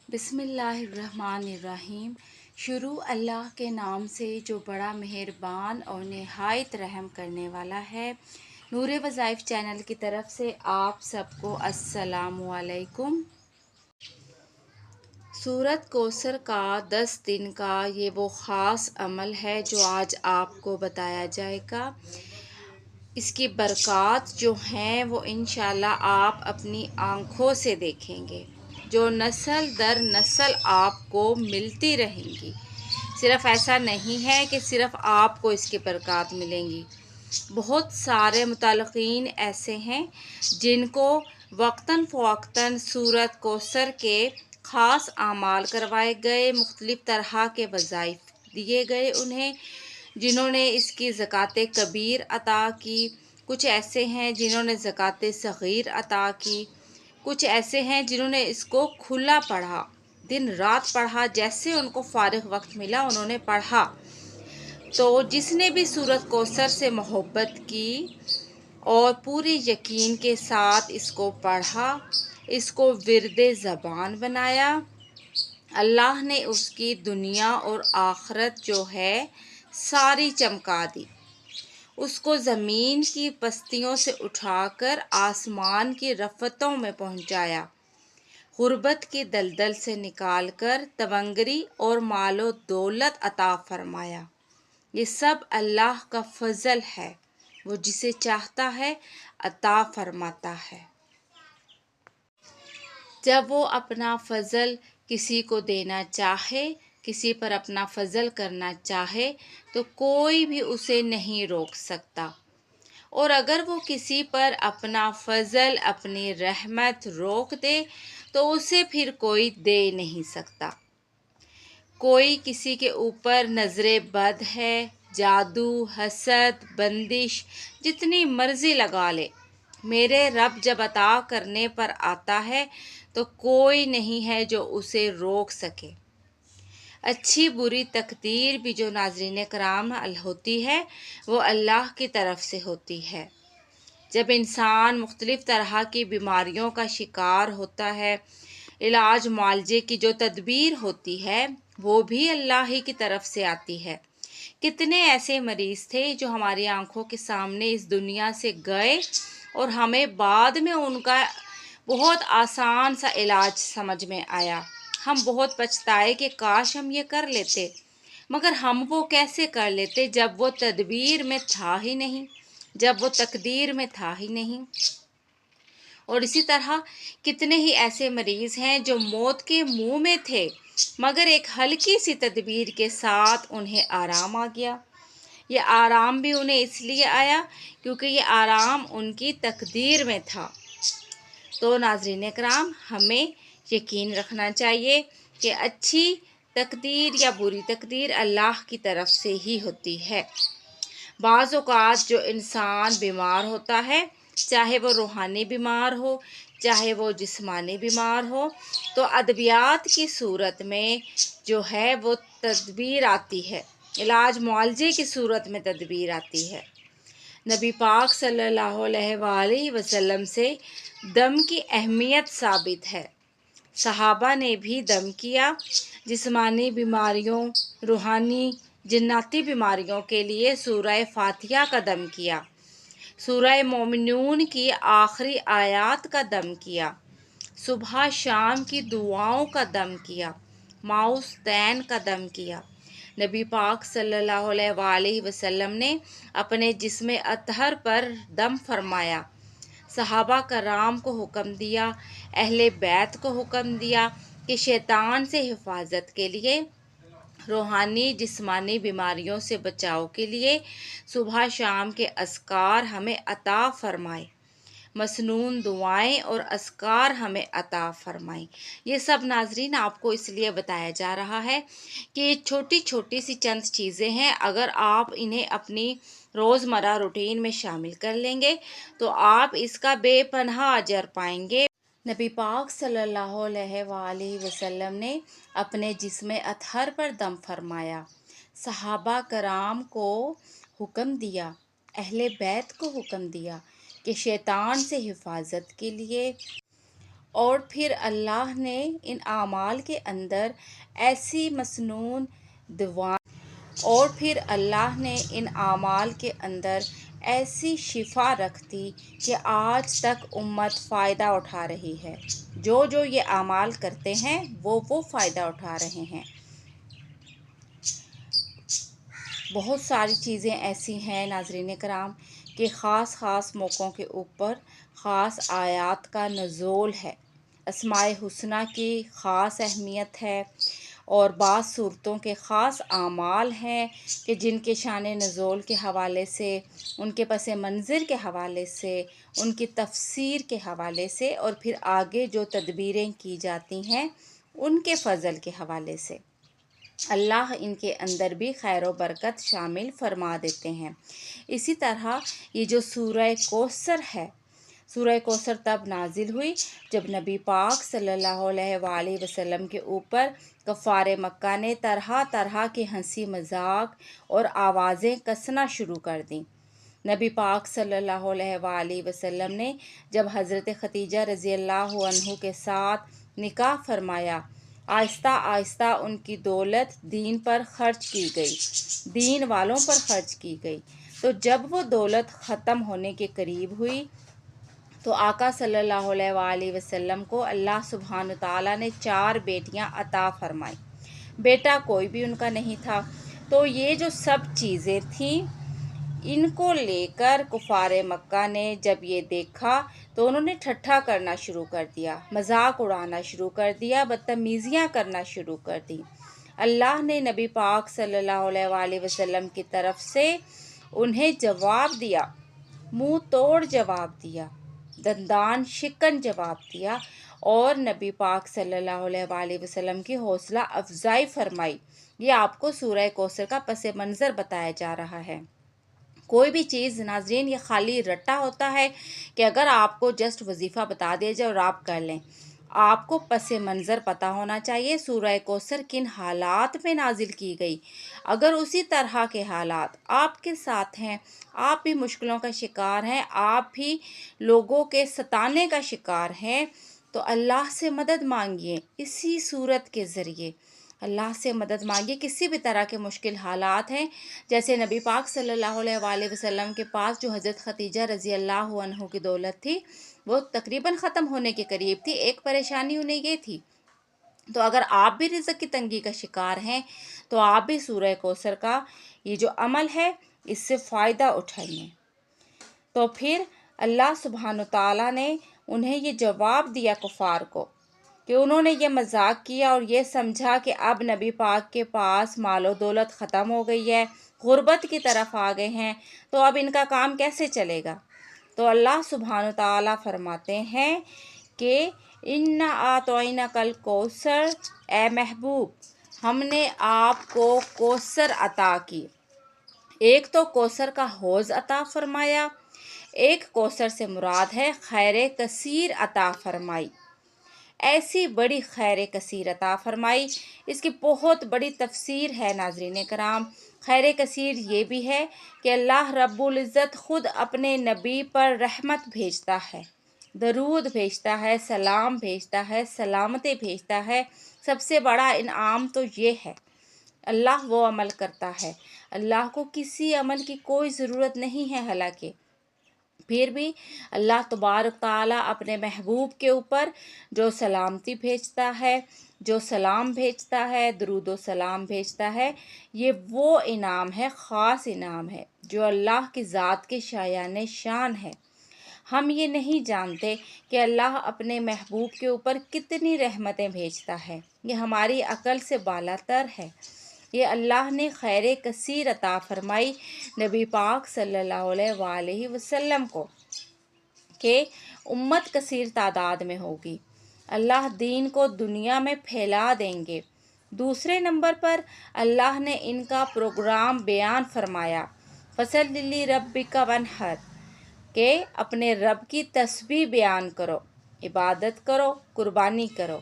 بسم اللہ الرحمن الرحیم۔ شروع اللہ کے نام سے جو بڑا مہربان اور نہایت رحم کرنے والا ہے۔ نور وظائف چینل کی طرف سے آپ سب کو السلام علیکم۔ سورۃ کوثر کا 10 دن کا یہ وہ خاص عمل ہے جو آج آپ کو بتایا جائے گا۔ اس کی برکات جو ہیں وہ انشاءاللہ آپ اپنی آنکھوں سے دیکھیں گے، جو نسل در نسل آپ کو ملتی رہیں گی۔ صرف ایسا نہیں ہے کہ صرف آپ کو اس کی برکات ملیں گی، بہت سارے متعلقین ایسے ہیں جن کو وقتاً فوقتاً سورۃ کوثر کے خاص اعمال کروائے گئے، مختلف طرح کے وظائف دیے گئے انہیں، جنہوں نے اس کی زکوٰۃ کبیر عطا کی، کچھ ایسے ہیں جنہوں نے زکوٰۃ صغیر عطا کی، کچھ ایسے ہیں جنہوں نے اس کو کھلا پڑھا، دن رات پڑھا، جیسے ان کو فارغ وقت ملا انہوں نے پڑھا۔ تو جس نے بھی سورۃ کوثر سے محبت کی اور پوری یقین کے ساتھ اس کو پڑھا، اس کو ورد زبان بنایا، اللہ نے اس کی دنیا اور آخرت جو ہے ساری چمکا دی، اس کو زمین کی پستیوں سے اٹھا کر آسمان کی رفتوں میں پہنچایا، غربت کی دلدل سے نکال کر تونگری اور مال و دولت عطا فرمایا۔ یہ سب اللہ کا فضل ہے، وہ جسے چاہتا ہے عطا فرماتا ہے۔ جب وہ اپنا فضل کسی کو دینا چاہے، کسی پر اپنا فضل کرنا چاہے تو کوئی بھی اسے نہیں روک سکتا، اور اگر وہ کسی پر اپنا فضل، اپنی رحمت روک دے تو اسے پھر کوئی دے نہیں سکتا۔ کوئی کسی کے اوپر نظر بد ہے، جادو، حسد، بندش جتنی مرضی لگا لے، میرے رب جب عطا کرنے پر آتا ہے تو کوئی نہیں ہے جو اسے روک سکے۔ اچھی بری تقدیر بھی جو ناظرین کرام ہوتی ہے وہ اللہ کی طرف سے ہوتی ہے۔ جب انسان مختلف طرح کی بیماریوں کا شکار ہوتا ہے، علاج معالجے کی جو تدبیر ہوتی ہے وہ بھی اللہ ہی کی طرف سے آتی ہے۔ کتنے ایسے مریض تھے جو ہماری آنکھوں کے سامنے اس دنیا سے گئے اور ہمیں بعد میں ان کا بہت آسان سا علاج سمجھ میں آیا۔ ہم بہت پچھتائے کہ کاش ہم یہ کر لیتے، مگر ہم وہ کیسے کر لیتے جب وہ تدبیر میں تھا ہی نہیں، جب وہ تقدیر میں تھا ہی نہیں۔ اور اسی طرح کتنے ہی ایسے مریض ہیں جو موت کے منہ میں تھے مگر ایک ہلکی سی تدبیر کے ساتھ انہیں آرام آ گیا۔ یہ آرام بھی انہیں اس لیے آیا کیونکہ یہ آرام ان کی تقدیر میں تھا۔ تو ناظرین کرام، ہمیں یقین رکھنا چاہیے کہ اچھی تقدیر یا بری تقدیر اللہ کی طرف سے ہی ہوتی ہے۔ بعض اوقات جو انسان بیمار ہوتا ہے، چاہے وہ روحانی بیمار ہو چاہے وہ جسمانی بیمار ہو، تو ادویات کی صورت میں جو ہے وہ تدبیر آتی ہے، علاج معالجے کی صورت میں تدبیر آتی ہے۔ نبی پاک صلی اللہ علیہ وآلہ وسلم سے دم کی اہمیت ثابت ہے۔ صحابہ نے بھی دم کیا، جسمانی بیماریوں، روحانی جناتی بیماریوں کے لیے سورہ فاتحہ کا دم کیا، سورہ مومنون کی آخری آیات کا دم کیا، صبح شام کی دعاؤں کا دم کیا، معوذتین کا دم کیا۔ نبی پاک صلی اللہ علیہ وآلہ وسلم نے اپنے جسم اطہر پر دم فرمایا، صحابہ کرام کو حکم دیا، اہل بیت کو حکم دیا کہ شیطان سے حفاظت کے لیے، روحانی جسمانی بیماریوں سے بچاؤ کے لیے صبح شام کے اذکار ہمیں عطا فرمائے، مسنون دعائیں اور اذکار ہمیں عطا فرمائیں۔ یہ سب ناظرین آپ کو اس لیے بتایا جا رہا ہے کہ یہ چھوٹی چھوٹی سی چند چیزیں ہیں، اگر آپ انہیں اپنی روزمرہ روٹین میں شامل کر لیں گے تو آپ اس کا بے پناہ اجر پائیں گے۔ نبی پاک صلی اللہ علیہ وآلہ وسلم نے اپنے جسم اطہر پر دم فرمایا، صحابہ کرام کو حکم دیا، اہل بیت کو حکم دیا کہ شیطان سے حفاظت کے لیے اور پھر اللہ نے ان اعمال کے اندر ایسی مسنون دوائیں اور پھر اللہ نے ان اعمال کے اندر ایسی شفا رکھ دی کہ آج تک امت فائدہ اٹھا رہی ہے۔ جو یہ اعمال کرتے ہیں وہ فائدہ اٹھا رہے ہیں۔ بہت ساری چیزیں ایسی ہیں ناظرین کرام کہ خاص موقعوں کے اوپر خاص آیات کا نزول ہے۔ اسماء حسنہ کی خاص اہمیت ہے، اور بعض صورتوں کے خاص اعمال ہیں کہ جن کے شان نزول کے حوالے سے، ان کے پس منظر کے حوالے سے، ان کی تفسیر کے حوالے سے، اور پھر آگے جو تدبیریں کی جاتی ہیں ان کے فضل کے حوالے سے اللہ ان کے اندر بھی خیر و برکت شامل فرما دیتے ہیں۔ اسی طرح یہ جو سورہ کوثر ہے، سورہ کوثر تب نازل ہوئی جب نبی پاک صلی اللہ علیہ وآلہ وسلم کے اوپر کفار مکہ نے طرح کے ہنسی مذاق اور آوازیں کسنا شروع کر دیں۔ نبی پاک صلی اللہ علیہ وآلہ وسلم نے جب حضرت خدیجہ رضی اللہ عنہ کے ساتھ نکاح فرمایا، آہستہ آہستہ ان کی دولت دین پر خرچ کی گئی، دین والوں پر خرچ کی گئی۔ تو جب وہ دولت ختم ہونے کے قریب ہوئی تو آقا صلی اللہ علیہ وآلہ وسلم کو اللہ سبحانہ تعالیٰ نے 4 بیٹیاں عطا فرمائیں۔ بیٹا کوئی بھی ان کا نہیں تھا۔ تو یہ جو سب چیزیں تھیں، ان کو لے کر کفار مکہ نے جب یہ دیکھا تو انہوں نے ٹھٹھا کرنا شروع کر دیا، مذاق اڑانا شروع کر دیا، بدتمیزیاں کرنا شروع کر دی۔ اللہ نے نبی پاک صلی اللہ علیہ وآلہ وسلم کی طرف سے انہیں جواب دیا، منہ توڑ جواب دیا، دندان شکن جواب دیا، اور نبی پاک صلی اللہ علیہ وآلہ وسلم کی حوصلہ افزائی فرمائی۔ یہ آپ کو سورہ کوثر کا پس منظر بتایا جا رہا ہے۔ کوئی بھی چیز ناظرین یہ خالی رٹا ہوتا ہے کہ اگر آپ کو جسٹ وظیفہ بتا دیا جائے اور آپ کر لیں۔ آپ کو پس منظر پتہ ہونا چاہیے سورہ کوثر کن حالات میں نازل کی گئی۔ اگر اسی طرح کے حالات آپ کے ساتھ ہیں، آپ بھی مشکلوں کا شکار ہیں، آپ بھی لوگوں کے ستانے کا شکار ہیں، تو اللہ سے مدد مانگیے۔ اسی صورت کے ذریعے اللہ سے مدد مانگیے۔ کسی بھی طرح کے مشکل حالات ہیں، جیسے نبی پاک صلی اللہ علیہ وآلہ وسلم کے پاس جو حضرت خدیجہ رضی اللہ عنہ کی دولت تھی وہ تقریباً ختم ہونے کے قریب تھی، ایک پریشانی انہیں یہ تھی۔ تو اگر آپ بھی رزق کی تنگی کا شکار ہیں تو آپ بھی سورہ کوثر کا یہ جو عمل ہے اس سے فائدہ اٹھائیے۔ تو پھر اللہ سبحانہ تعالیٰ نے انہیں یہ جواب دیا کفار کو کہ انہوں نے یہ مذاق کیا اور یہ سمجھا کہ اب نبی پاک کے پاس مال و دولت ختم ہو گئی ہے، غربت کی طرف آ گئے ہیں، تو اب ان کا کام کیسے چلے گا؟ تو اللہ سبحانہ تعالیٰ فرماتے ہیں کہ اِنَّا أَعْطَيْنَاكَ الْكَوْثَرَ، اے محبوب ہم نے آپ کو کوثر عطا کی۔ ایک تو کوثر کا حوض عطا فرمایا، ایک کوثر سے مراد ہے خیر کثیر عطا فرمائی۔ ایسی بڑی خیر کثیر عطا فرمائی، اس کی بہت بڑی تفسیر ہے ناظرین کرام۔ خیر کثیر یہ بھی ہے کہ اللہ رب العزت خود اپنے نبی پر رحمت بھیجتا ہے، درود بھیجتا ہے، سلام بھیجتا ہے، سلامتی بھیجتا ہے۔ سب سے بڑا انعام تو یہ ہے۔ اللہ وہ عمل کرتا ہے، اللہ کو کسی عمل کی کوئی ضرورت نہیں ہے، حالانکہ پھر بھی اللہ تبارک تعالیٰ اپنے محبوب کے اوپر جو سلامتی بھیجتا ہے، جو سلام بھیجتا ہے، درود و سلام بھیجتا ہے، یہ وہ انعام ہے، خاص انعام ہے جو اللہ کی ذات کے شایان شان ہے۔ ہم یہ نہیں جانتے کہ اللہ اپنے محبوب کے اوپر کتنی رحمتیں بھیجتا ہے، یہ ہماری عقل سے بالاتر ہے۔ یہ اللہ نے خیر کثیر عطا فرمائی نبی پاک صلی اللہ علیہ وآلہ وسلم کو کہ امت کثیر تعداد میں ہوگی، اللہ دین کو دنیا میں پھیلا دیں گے۔ دوسرے نمبر پر اللہ نے ان کا پروگرام بیان فرمایا، فَصَلِّ لِرَبِّكَ وَانْحَرْ، کہ اپنے رب کی تسبیح بیان کرو، عبادت کرو، قربانی کرو۔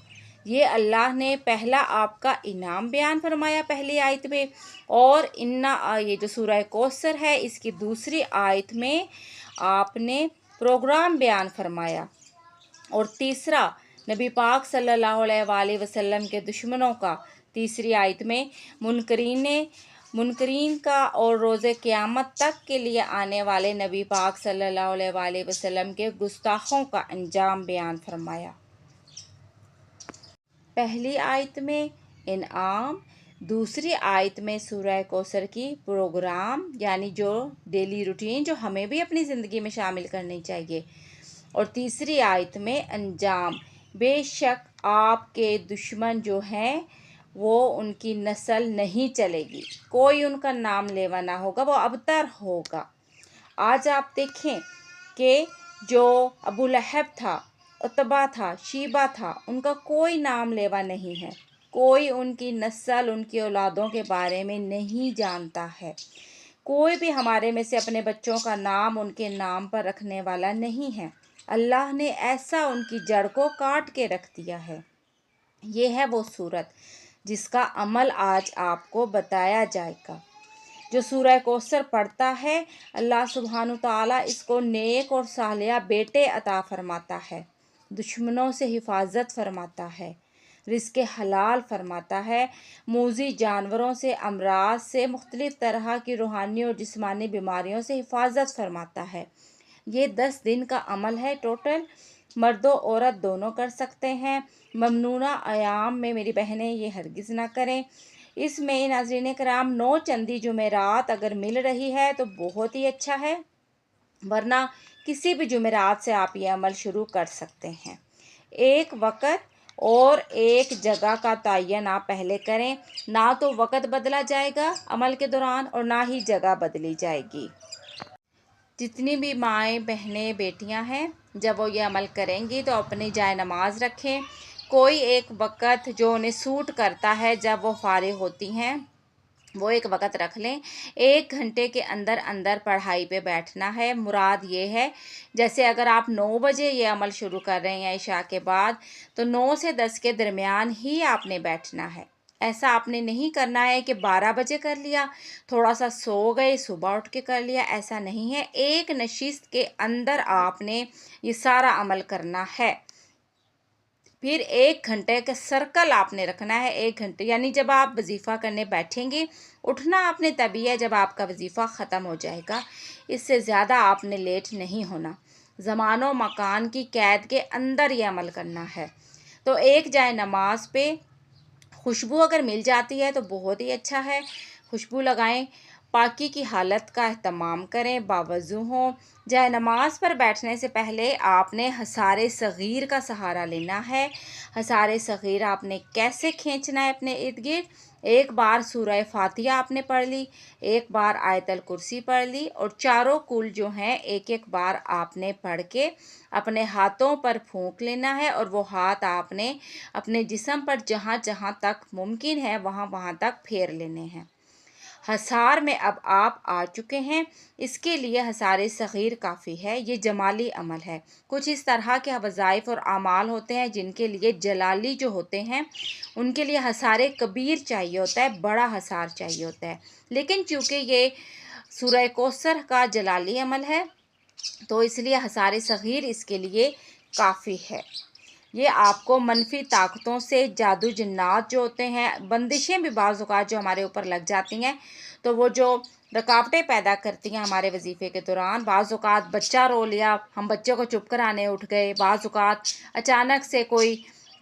یہ اللہ نے پہلا آپ کا انعام بیان فرمایا پہلی آیت میں، اور یہ جو سورہ کوثر ہے اس کی دوسری آیت میں آپ نے پروگرام بیان فرمایا، اور تیسرا نبی پاک صلی اللہ علیہ وآلہ وسلم کے دشمنوں کا، تیسری آیت میں منکرین کا اور روز قیامت تک کے لیے آنے والے نبی پاک صلی اللہ علیہ وآلہ وسلم کے گستاخوں کا انجام بیان فرمایا۔ پہلی آیت میں انعام، دوسری آیت میں سورہ کوثر کی پروگرام، یعنی جو ڈیلی روٹین جو ہمیں بھی اپنی زندگی میں شامل کرنی چاہیے، اور تیسری آیت میں انجام، بے شک آپ کے دشمن جو ہیں وہ ان کی نسل نہیں چلے گی، کوئی ان کا نام لیوا نہ ہوگا، وہ ابتر ہوگا۔ آج آپ دیکھیں کہ جو ابو لہب تھا، عتبہ تھا، شیبہ تھا، ان کا کوئی نام لیوا نہیں ہے، کوئی ان کی نسل، ان کی اولادوں کے بارے میں نہیں جانتا ہے، کوئی بھی ہمارے میں سے اپنے بچوں کا نام ان کے نام پر رکھنے والا نہیں ہے۔ اللہ نے ایسا ان کی جڑ کو کاٹ کے رکھ دیا ہے۔ یہ ہے وہ صورت جس کا عمل آج آپ کو بتایا جائے گا۔ جو سورہ کوثر پڑھتا ہے، اللہ سبحانہ تعالیٰ اس کو نیک اور صالح بیٹے عطا فرماتا ہے، دشمنوں سے حفاظت فرماتا ہے، رزق حلال فرماتا ہے، موذی جانوروں سے، امراض سے، مختلف طرح کی روحانی اور جسمانی بیماریوں سے حفاظت فرماتا ہے۔ یہ 10 دن کا عمل ہے ٹوٹل، مرد و عورت دونوں کر سکتے ہیں۔ ممنونہ ایام میں میری بہنیں یہ ہرگز نہ کریں۔ اس میں ناظرین کرام 9 چندی جمعرات اگر مل رہی ہے تو بہت ہی اچھا ہے، ورنہ کسی بھی جمعرات سے آپ یہ عمل شروع کر سکتے ہیں۔ ایک وقت اور ایک جگہ کا تعین آپ پہلے کریں، نہ تو وقت بدلا جائے گا عمل کے دوران اور نہ ہی جگہ بدلی جائے گی۔ جتنی بھی مائیں، بہنیں، بیٹیاں ہیں، جب وہ یہ عمل کریں گی تو اپنی جائے نماز رکھیں، کوئی ایک وقت جو انہیں سوٹ کرتا ہے جب وہ فارغ ہوتی ہیں وہ ایک وقت رکھ لیں۔ 1 گھنٹے کے اندر اندر پڑھائی پہ بیٹھنا ہے۔ مراد یہ ہے جیسے اگر آپ 9 بجے یہ عمل شروع کر رہے ہیں عشاء کے بعد، تو 9 سے 10 کے درمیان ہی آپ نے بیٹھنا ہے۔ ایسا آپ نے نہیں کرنا ہے کہ 12 بجے کر لیا، تھوڑا سا سو گئے، صبح اٹھ کے کر لیا، ایسا نہیں ہے۔ ایک نشست کے اندر آپ نے یہ سارا عمل کرنا ہے۔ پھر 1 گھنٹے کا سرکل آپ نے رکھنا ہے، 1 گھنٹے یعنی جب آپ وظیفہ کرنے بیٹھیں گے، اٹھنا آپ نے تبھی ہے جب آپ کا وظیفہ ختم ہو جائے گا، اس سے زیادہ آپ نے لیٹ نہیں ہونا۔ زمان و مکان کی قید کے اندر یہ عمل کرنا ہے۔ تو ایک جائے نماز پہ خوشبو اگر مل جاتی ہے تو بہت ہی اچھا ہے، خوشبو لگائیں، پاکی کی حالت کا اہتمام کریں، باوضو ہوں۔ جائے نماز پر بیٹھنے سے پہلے آپ نے حصار صغیر کا سہارا لینا ہے۔ حصار صغیر آپ نے کیسے کھینچنا ہے اپنے ارد گرد؟ ایک بار سورہ فاتحہ آپ نے پڑھ لی، ایک بار آیت الکرسی پڑھ لی، اور چاروں کل جو ہیں ایک ایک بار آپ نے پڑھ کے اپنے ہاتھوں پر پھونک لینا ہے، اور وہ ہاتھ آپ نے اپنے جسم پر جہاں جہاں تک ممکن ہے وہاں وہاں تک پھیر لینے ہیں۔ حصار میں اب آپ آ چکے ہیں، اس کے لیے حصار صغیر کافی ہے۔ یہ جمالی عمل ہے۔ کچھ اس طرح کے وظائف اور اعمال ہوتے ہیں جن کے لیے جلالی جو ہوتے ہیں ان کے لیے حصار کبیر چاہیے ہوتا ہے، بڑا حصار چاہیے ہوتا ہے، لیکن چونکہ یہ سورہ کوثر کا جلالی عمل ہے تو اس لیے حصار صغیر اس کے لیے کافی ہے۔ یہ آپ کو منفی طاقتوں سے، جادو جنات جو ہوتے ہیں، بندشیں بھی بعض اوقات جو ہمارے اوپر لگ جاتی ہیں تو وہ جو رکاوٹیں پیدا کرتی ہیں ہمارے وظیفے کے دوران، بعض اوقات بچہ رو لیا، ہم بچے کو چپ کرانے اٹھ گئے، بعض اوقات اچانک سے کوئی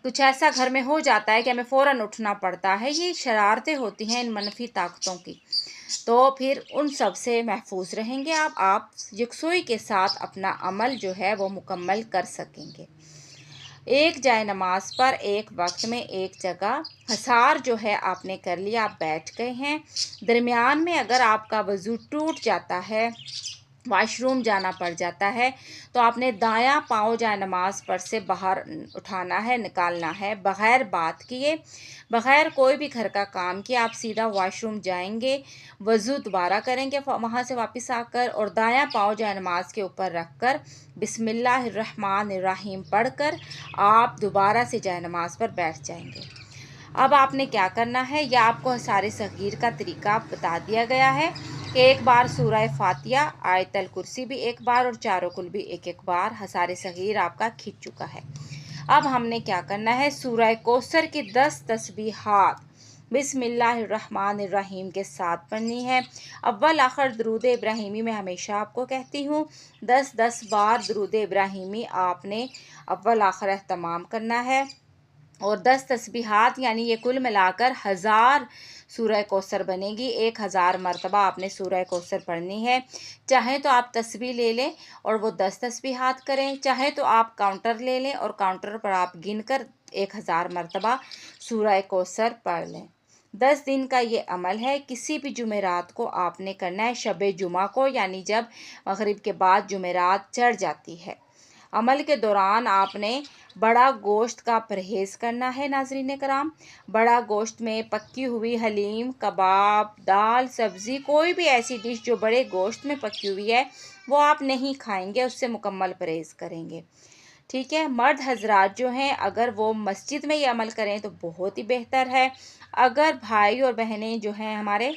کچھ ایسا گھر میں ہو جاتا ہے کہ ہمیں فوراً اٹھنا پڑتا ہے، یہ شرارتیں ہوتی ہیں ان منفی طاقتوں کی، تو پھر ان سب سے محفوظ رہیں گے آپ یکسوئی کے ساتھ اپنا عمل جو ہے وہ مکمل کر سکیں گے۔ ایک جائے نماز پر ایک وقت میں ایک جگہ حصار جو ہے آپ نے کر لیا، آپ بیٹھ گئے ہیں۔ درمیان میں اگر آپ کا وضو ٹوٹ جاتا ہے، واش روم جانا پڑ جاتا ہے، تو آپ نے دایاں پاؤں جائے نماز پر سے باہر اٹھانا ہے، نکالنا ہے، بغیر بات کیے، بغیر کوئی بھی گھر کا کام کیے آپ سیدھا واش روم جائیں گے، وضو دوبارہ کریں گے وہاں سے واپس آ کر، اور دایاں پاؤں جائے نماز کے اوپر رکھ کر بسم اللہ الرحمن الرحیم پڑھ کر آپ دوبارہ سے جائے نماز پر بیٹھ جائیں گے۔ اب آپ نے کیا کرنا ہے، یا آپ کو حصار صغیر کا طریقہ بتا دیا گیا ہے کہ ایک بار سورہ فاتحہ، آیت الکرسی بھی ایک بار، اور چاروں کل بھی ایک ایک بار، حصار صغیر آپ کا کھنچ چکا ہے۔ اب ہم نے کیا کرنا ہے، سورہ کوثر کی 10 تسبیحات بسم اللہ الرحمن الرحیم کے ساتھ پڑھنی ہے۔ اول آخر درود ابراہیمی میں ہمیشہ آپ کو کہتی ہوں 10 بار درود ابراہیمی آپ نے اول آخر اہتمام کرنا ہے، اور 10 تسبیحات یعنی یہ کل ملا کر 1000 سورہ کوثر بنے گی۔ 1000 مرتبہ آپ نے سورہ کوثر پڑھنی ہے۔ چاہیں تو آپ تسبیح لے لیں اور وہ 10 تسبیحات کریں، چاہیں تو آپ کاؤنٹر لے لیں اور کاؤنٹر پر آپ گن کر 1000 مرتبہ سورہ کوثر پڑھ لیں۔ 10 دن کا یہ عمل ہے، کسی بھی جمعرات کو آپ نے کرنا ہے، شب جمعہ کو، یعنی جب مغرب کے بعد جمعرات چڑھ جاتی ہے۔ عمل کے دوران آپ نے بڑا گوشت کا پرہیز کرنا ہے ناظرین کرام۔ بڑا گوشت میں پکی ہوئی حلیم، کباب، دال، سبزی، کوئی بھی ایسی ڈش جو بڑے گوشت میں پکی ہوئی ہے وہ آپ نہیں کھائیں گے، اس سے مکمل پرہیز کریں گے، ٹھیک ہے۔ مرد حضرات جو ہیں اگر وہ مسجد میں یہ عمل کریں تو بہت ہی بہتر ہے۔ اگر بھائی اور بہنیں جو ہیں ہمارے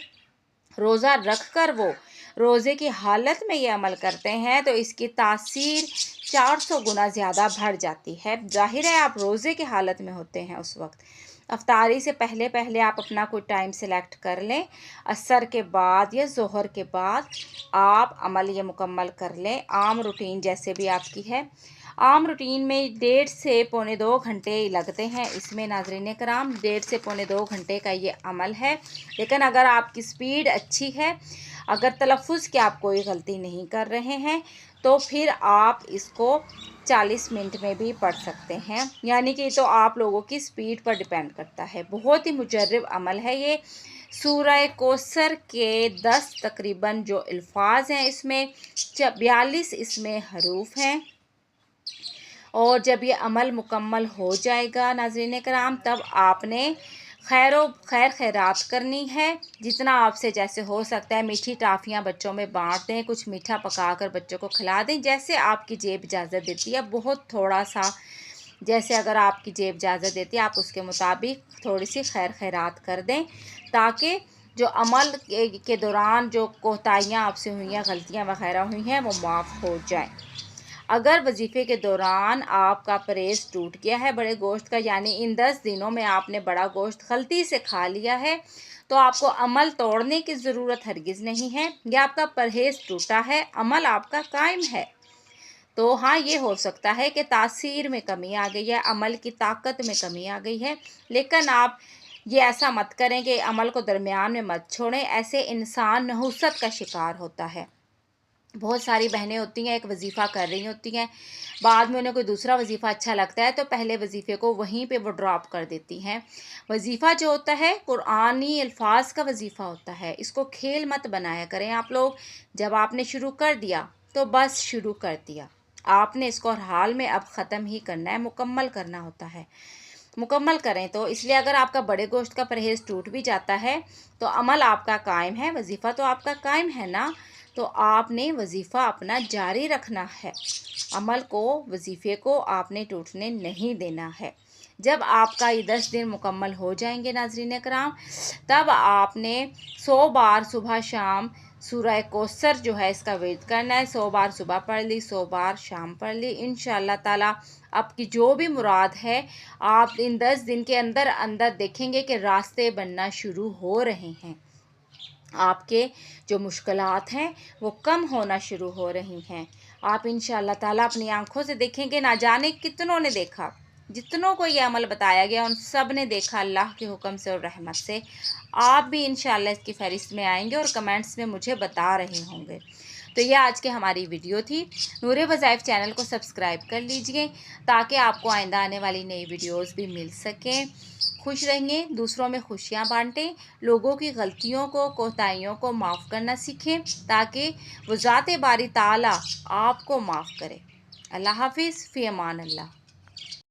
روزہ رکھ کر وہ روزے کی حالت میں یہ عمل کرتے ہیں تو اس کی تاثیر 400 گنا زیادہ بڑھ جاتی ہے۔ ظاہر ہے آپ روزے کی حالت میں ہوتے ہیں اس وقت، افطاری سے پہلے آپ اپنا کوئی ٹائم سلیکٹ کر لیں، عصر کے بعد یا ظہر کے بعد آپ عمل یہ مکمل کر لیں، عام روٹین جیسے بھی آپ کی ہے۔ عام روٹین میں 1.5 سے پونے 2 گھنٹے لگتے ہیں اس میں ناظرین کرام، 1.5 سے پونے 2 گھنٹے کا یہ عمل ہے۔ لیکن اگر آپ کی سپیڈ اچھی ہے، اگر تلفظ کی آپ کوئی غلطی نہیں کر رہے ہیں تو پھر آپ اس کو 40 منٹ میں بھی پڑھ سکتے ہیں، یعنی کہ تو آپ لوگوں کی سپیڈ پر ڈیپینڈ کرتا ہے۔ بہت ہی مجرب عمل ہے یہ۔ سورہ کوثر کے 10 تقریباً جو الفاظ ہیں اس میں 42 اس میں حروف ہیں، اور جب یہ عمل مکمل ہو جائے گا ناظرین کرام تب آپ نے خیرات کرنی ہے، جتنا آپ سے جیسے ہو سکتا ہے۔ میٹھی ٹافیاں بچوں میں بانٹ دیں، کچھ میٹھا پکا کر بچوں کو کھلا دیں، جیسے آپ کی جیب اجازت دیتی ہے، بہت تھوڑا سا، جیسے اگر آپ کی جیب اجازت دیتی ہے آپ اس کے مطابق تھوڑی سی خیرات کر دیں، تاکہ جو عمل کے دوران جو کوتاہیاں آپ سے ہوئی ہیں، غلطیاں وغیرہ ہوئی ہیں وہ معاف ہو جائیں۔ اگر وظیفے کے دوران آپ کا پرہیز ٹوٹ گیا ہے بڑے گوشت کا، یعنی ان 10 دنوں میں آپ نے بڑا گوشت غلطی سے کھا لیا ہے، تو آپ کو عمل توڑنے کی ضرورت ہرگز نہیں ہے۔ یہ آپ کا پرہیز ٹوٹا ہے، عمل آپ کا قائم ہے، تو ہاں یہ ہو سکتا ہے کہ تاثیر میں کمی آ گئی ہے، عمل کی طاقت میں کمی آ گئی ہے، لیکن آپ یہ ایسا مت کریں کہ عمل کو درمیان میں مت چھوڑیں، ایسے انسان نحوست کا شکار ہوتا ہے۔ بہت ساری بہنیں ہوتی ہیں ایک وظیفہ کر رہی ہوتی ہیں، بعد میں انہیں کوئی دوسرا وظیفہ اچھا لگتا ہے تو پہلے وظیفے کو وہیں پہ وہ ڈراپ کر دیتی ہیں۔ وظیفہ جو ہوتا ہے قرآنی الفاظ کا وظیفہ ہوتا ہے، اس کو کھیل مت بنایا کریں آپ لوگ۔ جب آپ نے شروع کر دیا تو بس شروع کر دیا، آپ نے اس کو ہر حال میں اب ختم ہی کرنا ہے، مکمل کرنا ہوتا ہے، مکمل کریں۔ تو اس لیے اگر آپ کا بڑے گوشت کا پرہیز ٹوٹ بھی جاتا ہے تو عمل آپ کا قائم ہے، وظیفہ تو آپ کا قائم ہے نا، تو آپ نے وظیفہ اپنا جاری رکھنا ہے، عمل کو، وظیفے کو آپ نے ٹوٹنے نہیں دینا ہے۔ جب آپ کا یہ 10 دن مکمل ہو جائیں گے ناظرین کرام، تب آپ نے 100 بار صبح شام سورہ کوثر جو ہے اس کا ورد کرنا ہے، 100 بار صبح پڑھ لی، 100 بار شام پڑھ لی، انشاءاللہ تعالی آپ کی جو بھی مراد ہے آپ ان 10 دن کے اندر دیکھیں گے کہ راستے بننا شروع ہو رہے ہیں، آپ کے جو مشکلات ہیں وہ کم ہونا شروع ہو رہی ہیں۔ آپ انشاءاللہ تعالیٰ اپنی آنکھوں سے دیکھیں گے، نہ جانے کتنوں نے دیکھا، جتنوں کو یہ عمل بتایا گیا ان سب نے دیکھا اللہ کے حکم سے اور رحمت سے۔ آپ بھی انشاءاللہ اس کی فہرست میں آئیں گے اور کمنٹس میں مجھے بتا رہے ہوں گے۔ تو یہ آج کے ہماری ویڈیو تھی۔ نور وظائف چینل کو سبسکرائب کر لیجئے تاکہ آپ کو آئندہ آنے والی نئی ویڈیوز بھی مل سکیں۔ خوش رہیں، دوسروں میں خوشیاں بانٹیں، لوگوں کی غلطیوں کو، کوتاہیوں کو معاف کرنا سیکھیں تاکہ وہ ذات باری تعالیٰ آپ کو معاف کرے۔ اللہ حافظ، فی امان اللہ۔